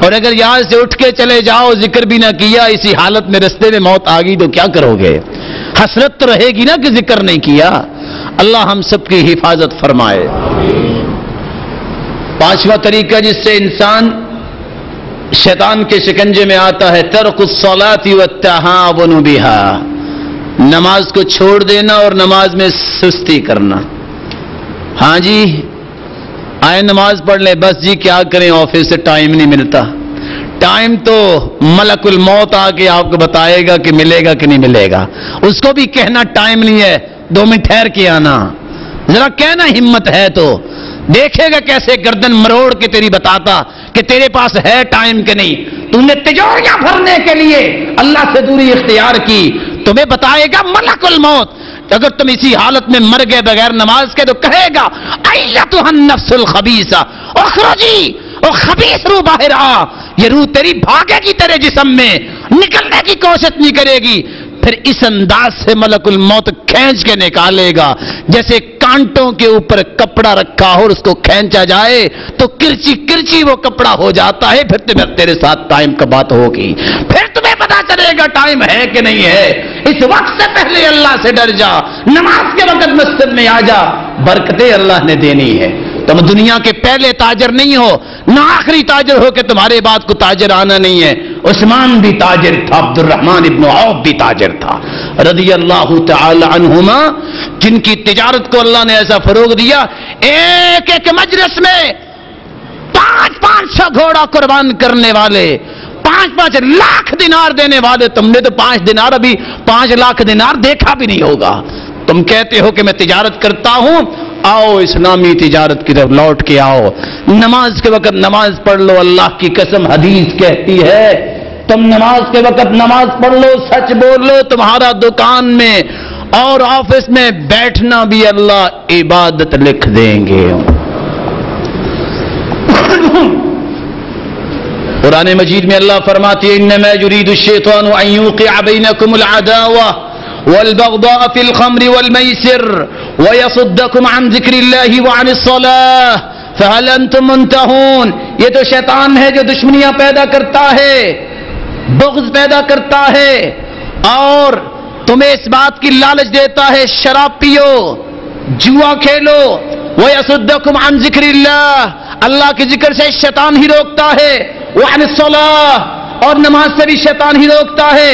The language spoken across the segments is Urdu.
اور اگر یہاں سے اٹھ کے چلے جاؤ ذکر بھی نہ کیا اسی حالت میں رستے میں موت آ گئی تو کیا کرو گے؟ حسرت تو رہے گی نا کہ ذکر نہیں کیا۔ اللہ ہم سب کی حفاظت فرمائے۔ پانچواں طریقہ جس سے انسان شیطان کے شکنجے میں آتا ہے ترک الصلاۃ والتہاون بہا، نماز کو چھوڑ دینا اور نماز میں سستی کرنا۔ ہاں جی آئے نماز پڑھ لیں، بس جی کیا کریں آفس سے ٹائم نہیں ملتا۔ ٹائم تو ملک الموت آ کے آپ کو بتائے گا کہ ملے گا کہ نہیں ملے گا، اس کو بھی کہنا ٹائم نہیں ہے 2 منٹ ٹھہر کے آنا، ذرا کہنا ہمت ہے تو دیکھے گا کیسے گردن مروڑ کے تیری بتاتا کہ تیرے پاس ہے ٹائم کہ نہیں۔ تم نے تجوریاں بھرنے کے لیے اللہ سے دوری اختیار کی، تمہیں بتائے گا ملک الموت۔ اگر تم اسی حالت میں مر گئے بغیر نماز کے تو کہے گا ایتھا النفس الخبیثہ اخرجی، اور خبیث روح باہر آ، یہ روح تیری بھاگے گی تیرے جسم میں، نکلنے کی کوشش نہیں کرے گی۔ پھر اس انداز سے ملک الموت کھینچ کے نکالے گا جیسے کانٹوں کے اوپر کپڑا رکھا ہو اور اس کو کھینچا جائے تو کرچی کرچی وہ کپڑا ہو جاتا ہے۔ پھر تیرے ساتھ ٹائم کا بات ہوگی، پھر تمہیں پتا چلے گا ٹائم ہے کہ نہیں ہے۔ اس وقت سے پہلے اللہ سے ڈر جا، نماز کے وقت مسجد میں آ جا، برکتیں اللہ نے دینی ہے۔ تم دنیا کے پہلے تاجر نہیں ہو نہ آخری تاجر ہو کہ تمہارے بعد کو تاجر آنا نہیں ہے۔ عثمان بھی تاجر تھا، عبد الرحمن ابن عوف بھی تاجر تھا رضی اللہ تعالی عنہما، جن کی تجارت کو اللہ نے ایسا فروغ دیا ایک ایک مجلس میں 500 گھوڑا قربان کرنے والے، 5 لاکھ دینار دینے والے۔ تم نے تو 5 دینار ابھی 5 لاکھ دینار دیکھا بھی نہیں ہوگا۔ تم کہتے ہو کہ میں تجارت کرتا ہوں، آؤ اسلامی تجارت کی طرف لوٹ کے آؤ، نماز کے وقت نماز پڑھ لو۔ اللہ کی قسم حدیث کہتی ہے تم نماز کے وقت نماز پڑھ لو، سچ بول لو، تمہارا دکان میں اور آفس میں بیٹھنا بھی اللہ عبادت لکھ دیں گے۔ قرآن مجید میں اللہ فرماتی ہے انما یرید الشیطان ان یوقع بینکم العداوہ والبغضاء فی الخمر والمیسر ویصدکم عن ذکر اللہ وعن الصلاة فهل انتم منتہون۔ یہ تو شیطان ہے جو دشمنیاں پیدا کرتا ہے، بغض پیدا کرتا ہے اور تمہیں اس بات کی لالچ دیتا ہے شراب پیو، جوا کھیلو۔ وَيَصُدَّكُمْ عَنْ ذِكْرِ اللَّهِ، اللہ کے ذکر سے شیطان ہی روکتا ہے۔ وَعَنِ الصَّلَاةِ، اور نماز سے بھی شیطان ہی روکتا ہے۔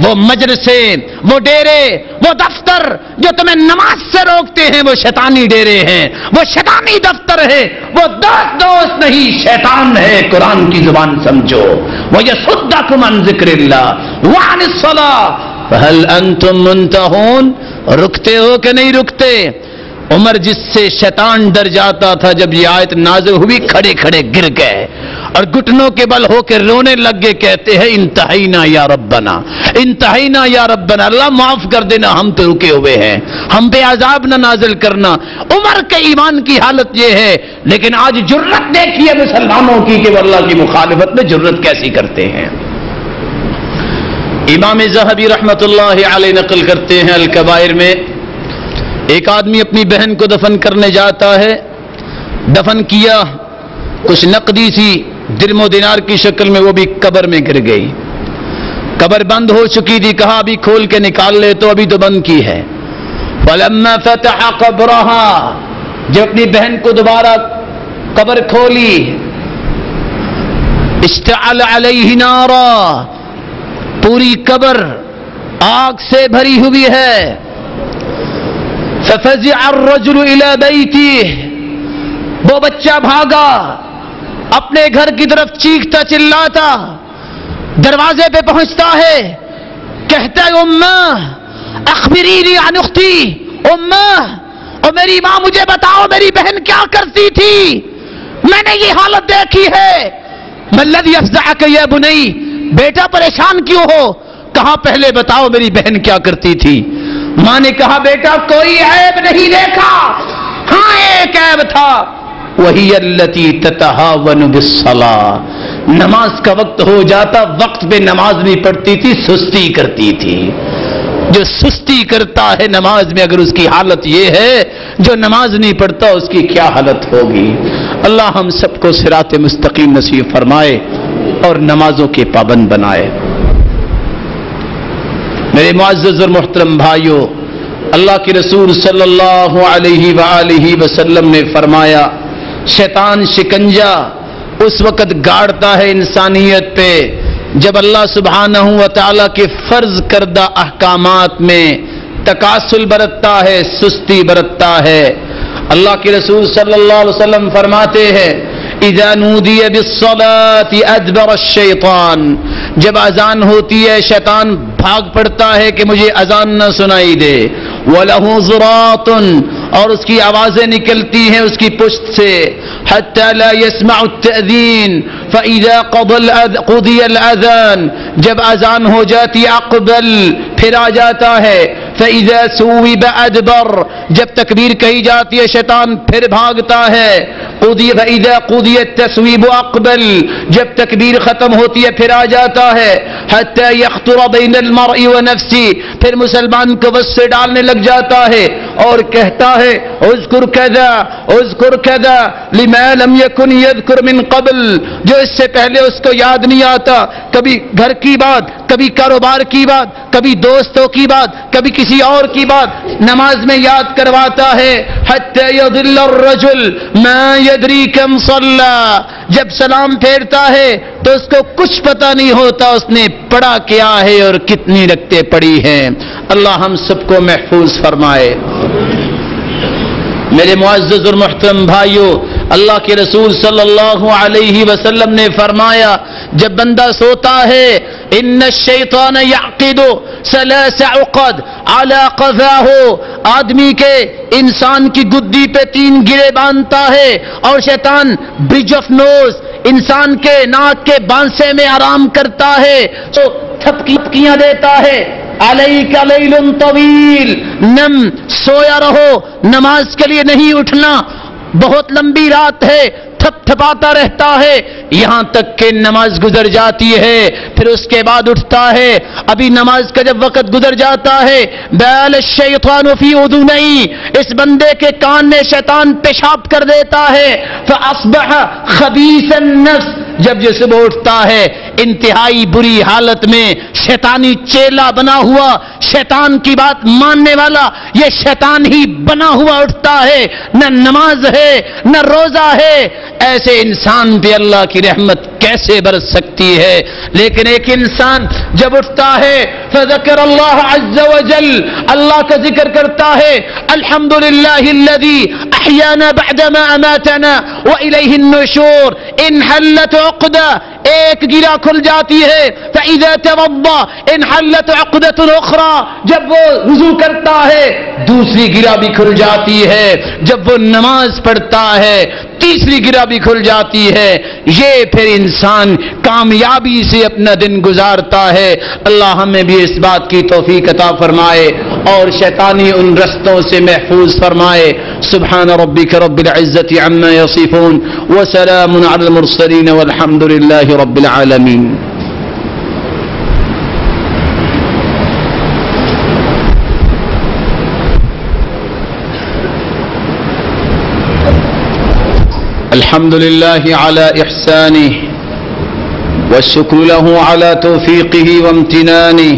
وہ مجلسیں، وہ ڈیرے، وہ دفتر جو تمہیں نماز سے روکتے ہیں وہ شیطانی ڈیرے ہیں، وہ شیطانی دفتر ہے، وہ دوست نہیں شیطان ہے۔ قرآن کی زبان سمجھو۔ وَيَصُدَّكُمْ عَنْ ذِكْرِ اللَّهِ وَعَنِ الصَّلَاةِ فَهَلْ أَنْتُمْ مُنْتَهُونَ۔ رکتے ہو کہ نہیں رکتے؟ عمر جس سے شیطان ڈر جاتا تھا جب یہ آیت نازل ہوئی کھڑے کھڑے گر گئے اور گھٹنوں کے بل ہو کے رونے لگ گئے، کہتے ہیں انتہینا یا ربنا، انتہینا یا ربنا، اللہ معاف کر دینا، ہم تو رکے ہوئے ہیں، ہم پہ عذاب نہ نازل کرنا۔ عمر کے ایمان کی حالت یہ ہے، لیکن آج جرت دیکھیے مسلمانوں کی کہ وہ اللہ کی مخالفت میں جرت کیسی کرتے ہیں۔ امام ذہبی رحمت اللہ علیہ نقل کرتے ہیں الکبائر میں، ایک آدمی اپنی بہن کو دفن کرنے جاتا ہے، دفن کیا، کچھ نقدی سی درم و دینار کی شکل میں وہ بھی قبر میں گر گئی، قبر بند ہو چکی تھی، کہا ابھی کھول کے نکال لے تو ابھی تو بند کی ہے۔ فلما فتح قبرها، جب اپنی بہن کو دوبارہ قبر کھولی، اشتعل علیہ نارا، پوری قبر آگ سے بھری ہوئی ہے۔ ففزع الرجل الى بیتہ، وہ بچہ بھاگا اپنے گھر کی طرف چیختا چلاتا، دروازے پہ پہنچتا ہے، کہتا ہے اماں اخبرینی عن اختی، اماں اور میری ماں مجھے بتاؤ میری بہن کیا کرتی تھی، میں نے یہ حالت دیکھی ہے۔ ما الذی یفزعک یا بنی، بیٹا پریشان کیوں ہو؟ کہا پہلے بتاؤ میری بہن کیا کرتی تھی۔ ماں نے کہا بیٹا کوئی عیب نہیں دیکھا، ہاں ایک عیب تھا، وہی التی تتہاون بالصلاۃ، نماز کا وقت ہو جاتا وقت پہ نماز نہیں پڑھتی تھی، سستی کرتی تھی۔ جو سستی کرتا ہے نماز میں اگر اس کی حالت یہ ہے، جو نماز نہیں پڑھتا اس کی کیا حالت ہوگی۔ اللہ ہم سب کو صراط مستقیم نصیب فرمائے۔ اور نمازوں کے پابند بنائے۔ میرے معزز اور محترم بھائیوں، اللہ کے رسول صلی اللہ علیہ وآلہ وسلم نے فرمایا، شیطان شکنجہ اس وقت گاڑتا ہے انسانیت پہ جب اللہ سبحانہ و تعالیٰ کے فرض کردہ احکامات میں تکاسل برتتا ہے، سستی برتتا ہے۔ اللہ کے رسول صلی اللہ علیہ وسلم فرماتے ہیں، اذا نودی بالصلاة ادبر الشیطان، جب اذان ہوتی ہے شیطان بھاگ پڑتا ہے کہ مجھے اذان نہ سنائی دے۔ وَلَهُ ضُرَاطٌ، اور اس کی آوازیں نکلتی ہیں اس کی پشت سے، حَتَّى لَا يَسْمَعُ التَّأْذِينَ فَإِذَا قُضِيَ الْأَذَانُ، جب اذان ہو جاتی اقبل، پھر آ جاتا ہے۔ فَإِذَا سُوِّبَ أَدْبَرَ، جب تکبیر کہی جاتی ہے شیطان پھر بھاگتا ہے۔ فَإِذَا قُضِيَ التَّسْوِيبُ أَقْبَلَ، جب تکبیر ختم ہوتی ہے پھر آ جاتا ہے۔ حَتَّى يَخْطُرَ بَيْنَ الْمَرْءِ وَنَفْسِهِ، پھر مسلمان کو وس سے ڈالنے لگ جاتا ہے اور کہتا ہے اذکر کذا اذکر کذا لما لم يكن يذكر من قبل، جو اس سے پہلے اس کو یاد نہیں آتا، کبھی گھر کی بات، کبھی کاروبار کی بات، کبھی دوستوں کی بات، کبھی کسی اور کی بات نماز میں یاد کرواتا ہے۔ حتی یضل الرجل ما یدری کم صلی، جب سلام پھیرتا ہے تو اس کو کچھ پتہ نہیں ہوتا اس نے پڑھا کیا ہے اور کتنی رکعتیں پڑھی ہیں۔ اللہ ہم سب کو محفوظ فرمائے۔ میرے معزز اور محترم بھائیوں، اللہ کے رسول صلی اللہ علیہ وسلم نے فرمایا، جب بندہ سوتا ہے ان الشیطان یعقد ثلاث عقد علی قفاہ، آدمی کے انسان کی گدی پہ 3 گرے باندھتا ہے اور شیطان برج آف نوز، انسان کے ناک کے بانسے میں آرام کرتا ہے، تو تھپکیاں دیتا ہے۔ علیک لیل طویل، نم سویا رہو، نماز کے لیے نہیں اٹھنا، بہت لمبی رات ہے، تھپ تھپاتا رہتا ہے یہاں تک کہ نماز گزر جاتی ہے، پھر اس کے بعد اٹھتا ہے، ابھی نماز کا جب وقت گزر جاتا ہے، بال الشیطان فی اذنی، اس بندے کے کان میں شیطان پیشاب کر دیتا ہے، فاصبح خبیث النفس، جب یہ صبح اٹھتا ہے انتہائی بری حالت میں، شیطانی چیلا بنا ہوا، شیطان کی بات ماننے والا یہ شیطان ہی بنا ہوا اٹھتا ہے، نہ نماز ہے نہ روزہ ہے۔ ایسے انسان پہ اللہ کی رحمت کیسے برس سکتی ہے؟ لیکن ایک انسان جب اٹھتا ہے فذکر اللہ عز وجل، اللہ کا ذکر کرتا ہے، الحمدللہ الذی احیانا بعدما اماتنا والیہ النشور، انحلت عقدہ، ایک گرہ کھل جاتی ہے، فاذا توضا انحلت عقدۃ اخرى، جب وہ وضو کرتا ہے دوسری گرہ بھی کھل جاتی ہے، جب وہ نماز پڑھتا ہے تیسری گرہ بھی کھل جاتی ہے۔ یہ پھر انسان کامیابی سے اپنا دن گزارتا ہے۔ اللہ ہمیں بھی اس بات کی توفیق عطا فرمائے اور شیطانی ان رستوں سے محفوظ فرمائے۔ سبحان ربک رب العزت عما یصفون وسلام علی المرسلین والحمد للہ رب العالمین۔ الحمد لله على إحسانه والشكر له على توفيقه وامتنانه،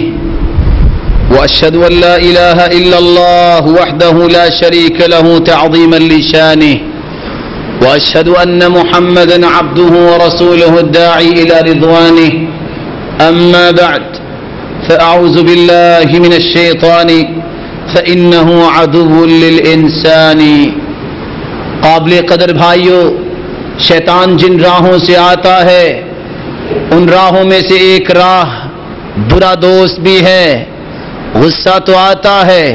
وأشهد أن لا إله إلا الله وحده لا شريك له تعظيما لشانه، وأشهد أن محمدا عبده ورسوله الداعي إلى رضوانه، أما بعد فأعوذ بالله من الشيطان فإنه عدو للإنسان۔ قابل قدر بھائیوں، شیطان جن راہوں سے آتا ہے ان راہوں میں سے ایک راہ برا دوست بھی ہے۔ غصہ تو آتا ہے،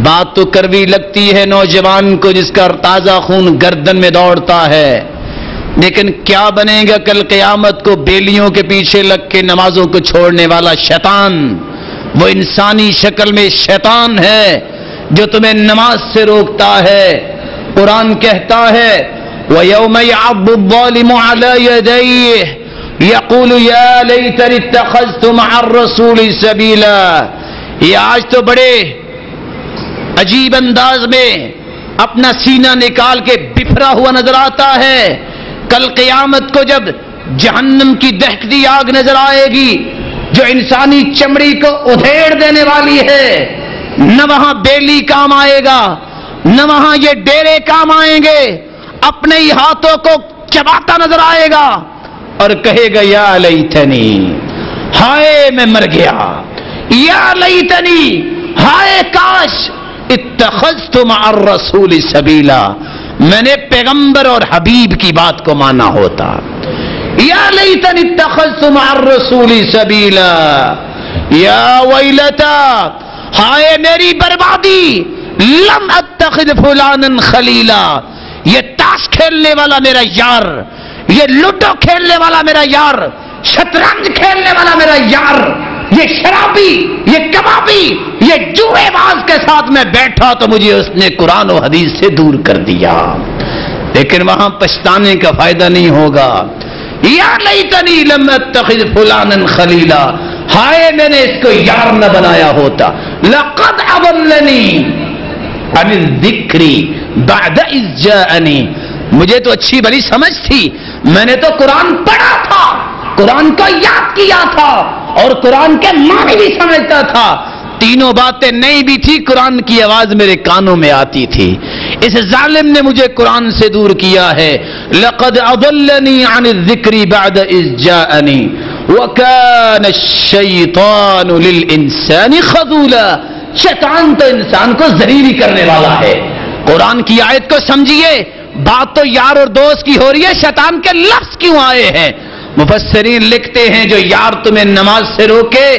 بات تو کڑوی لگتی ہے نوجوان کو جس کا تازہ خون گردن میں دوڑتا ہے، لیکن کیا بنے گا کل قیامت کو بیلیوں کے پیچھے لگ کے نمازوں کو چھوڑنے والا شیطان؟ وہ انسانی شکل میں شیطان ہے جو تمہیں نماز سے روکتا ہے۔ قرآن کہتا ہے وَيَوْمَ يَعَضُّ الظَّالِمُ عَلَى يَدَيْهِ يَقُولُ يَا لَيْتَنِي اتَّخَذْتُ مَعَ الرَّسُولِ سَبِيلًا۔ یہ آج تو بڑے عجیب انداز میں اپنا سینہ نکال کے بفرا ہوا نظر آتا ہے۔ کل قیامت کو جب جہنم کی دہکتی آگ نظر آئے گی جو انسانی چمڑی کو ادھیڑ دینے والی ہے. نہ وہاں بیلی کام آئے گا، نہ وہاں یہ ڈیرے کام آئیں گے. اپنے ہی ہاتھوں کو چباتا نظر آئے گا اور کہے گا یا لیتنی، ہائے میں مر گیا، یا لیتنی، ہائے کاش اتخذت مع الرسول سبیلا، میں نے پیغمبر اور حبیب کی بات کو مانا ہوتا. یا لیتنی اتخذت مع الرسول سبیلا، یا ویلتا، ہائے میری بربادی، لم اتخذ فلانا خلیلا، یہ تاش کھیلنے والا میرا یار، یہ لوڈو کھیلنے والا میرا یار، شطرنج کھیلنے والا میرا یار، یہ شرابی، یہ کبابی، یہ جوئے باز کے ساتھ میں بیٹھا تو مجھے اس نے قرآن و حدیث سے دور کر دیا. لیکن وہاں پچھتانے کا فائدہ نہیں ہوگا. یا لیتنی لم اتخذ فلانا خلیلا، ہائے میں نے اس کو یار نہ بنایا ہوتا. لقد اضلنی عن الذکر بعد اذ جاءنی، مجھے تو اچھی بڑی سمجھ تھی، میں نے تو قرآن پڑھا تھا، قرآن کو یاد کیا تھا اور قرآن کے معنی بھی سمجھتا تھا. تینوں باتیں نہیں بھی تھی، قرآن کی آواز میرے کانوں میں آتی تھی. اس ظالم نے مجھے قرآن سے دور کیا ہے. لقد اضلنی عن الذکر بعد اذ جاءنی وکان الشیطان للانسان خذولا، شیطان تو انسان کو ذلیل کرنے والا ہے. قرآن کی آیت کو سمجھیے، بات تو یار اور دوست کی ہو رہی ہے، شیطان کے لفظ کیوں آئے ہیں؟ مفسرین لکھتے ہیں جو یار تمہیں نماز سے روکے،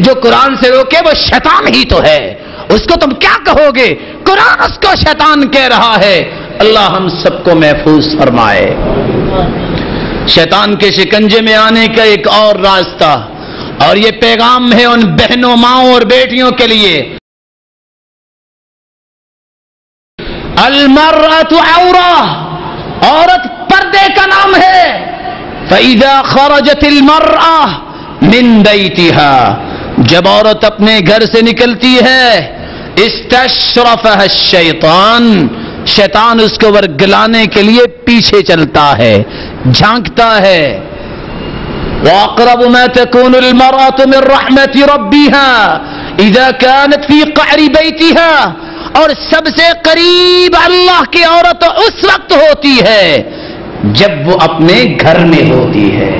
جو قرآن سے روکے، وہ شیطان ہی تو ہے. اس کو تم کیا کہو گے؟ قرآن اس کو شیطان کہہ رہا ہے. اللہ ہم سب کو محفوظ فرمائے. شیطان کے شکنجے میں آنے کا ایک اور راستہ، اور یہ پیغام ہے ان بہنوں، ماؤں اور بیٹیوں کے لیے. المرأة عورة، عورت پردے کا نام ہے. فَإِذَا خَرَجَتِ الْمَرْأَةُ مِنْ بَيْتِهَا، جب عورت اپنے گھر سے نکلتی ہے، استشرفها الشیطان، شیطان اس کو ورگلانے کے لیے پیچھے چلتا ہے، جھانکتا ہے. وَأَقْرَبُ مَا تَكُونُ الْمَرْأَةُ مِنْ رَحْمَةِ رَبِّهَا إِذَا كَانَتْ فِي قَعْرِ بَيْتِهَا، اور سب سے قریب اللہ کی عورت اس وقت ہوتی ہے جب وہ اپنے گھر میں ہوتی ہے.